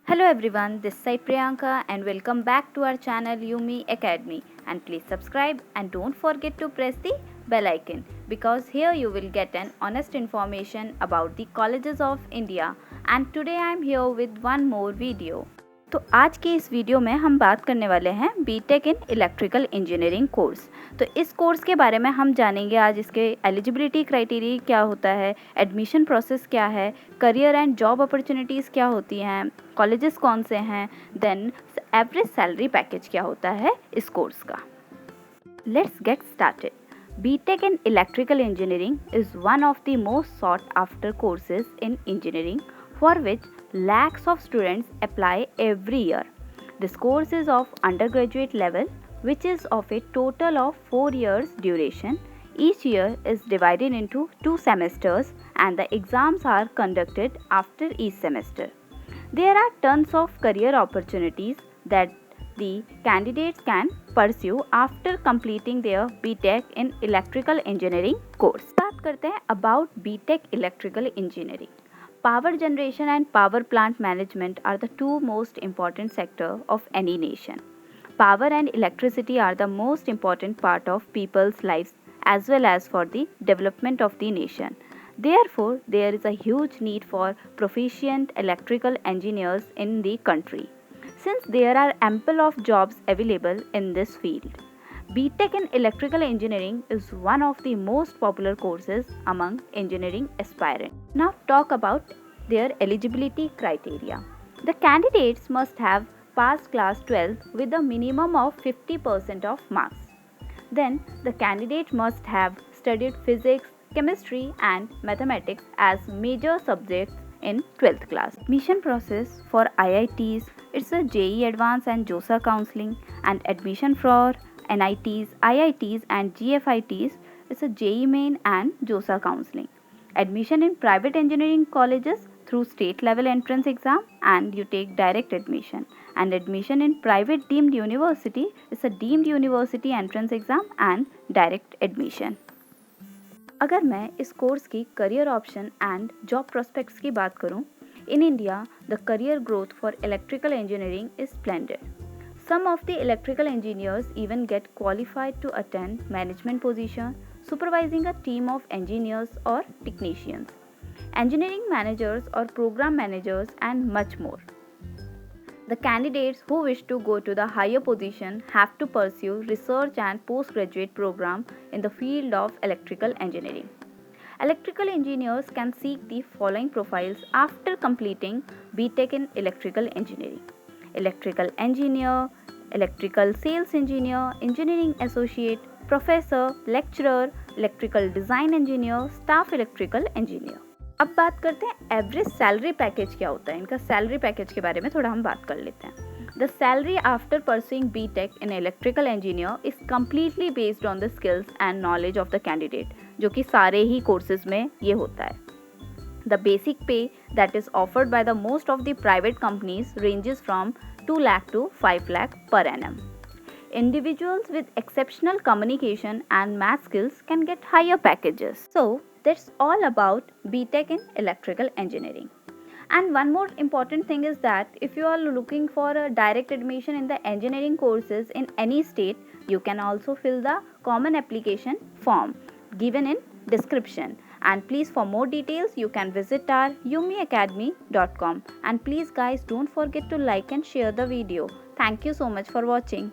Hello everyone, this is Priyanka and welcome back to our channel Yumi Academy, and please subscribe and don't forget to press the bell icon because here you will get an honest information about the colleges of India, and today I am here with one more video. तो आज के इस video में हम बात करने वाले हैं BTech in electrical engineering course. तो इस कोर्स के बारे में हम जानेंगे आज इसके एलिजिबिलिटी क्राइटेरिया क्या होता है, एडमिशन प्रोसेस क्या है, करियर एंड जॉब अपॉर्चुनिटीज़ क्या होती हैं, कॉलेजेस कौन से हैं, देन एवरेज सैलरी पैकेज क्या होता है इस कोर्स का। Let's get started. BTech in Electrical Engineering is one of the most sought after courses in engineering for which lakhs of students apply every year. This course is of undergraduate level, which is of a total of 4 years duration. Each year is divided into 2 semesters and the exams are conducted after each semester. There are tons of career opportunities that the candidates can pursue after completing their BTech in Electrical Engineering course. बात करते हैं about BTech Electrical Engineering. Power generation and power plant management are the two most important sectors of any nation. Power and electricity are the most important part of people's lives as well as for the development of the nation. Therefore, there is a huge need for proficient electrical engineers in the country, since there are ample of jobs available in this field. BTech in Electrical Engineering is one of the most popular courses among engineering aspirants. Now talk about their eligibility criteria. The candidates must have passed class 12 with a minimum of 50% of marks. Then the candidate must have studied physics, chemistry and mathematics as major subjects in 12th class. Admission process for IITs, it's a JEE Advanced and JOSA counseling, and admission for NITs, IITs and GFITs, it's a JEE Main and JOSA counseling. Admission in private engineering colleges through state level entrance exam and you take direct admission, and admission in private deemed university is a deemed university entrance exam and direct admission. अगर मैं इस course की career option and job prospects की बात करूं, in India the career growth for electrical engineering is splendid. Some of the electrical engineers even get qualified to attend management position, supervising a team of engineers or technicians, engineering managers or program managers, and much more. The candidates who wish to go to the higher position have to pursue research and postgraduate program in the field of electrical engineering. Electrical engineers can seek the following profiles after completing BTech in Electrical Engineering: electrical engineer, electrical sales engineer, engineering associate, professor, lecturer, electrical design engineer, staff electrical engineer. अब बात करते हैं average salary package क्या होता है। इनका salary package के बारे में थोड़ा हम बात कर लेते हैं। The salary after pursuing BTech in electrical engineer is completely based on the skills and knowledge of the candidate, जो कि सारे ही कोर्सेज में ये होता है. The basic pay that is offered by the most of the private companies ranges from 2 lakh to 5 lakh per annum. Individuals with exceptional communication and math skills can get higher packages. So that's all about BTech in Electrical Engineering. And one more important thing is that if you are looking for a direct admission in the engineering courses in any state, you can also fill the common application form given in description. And please, for more details, you can visit our yumiacademy.com. And please guys, don't forget to like and share the video. Thank you so much for watching.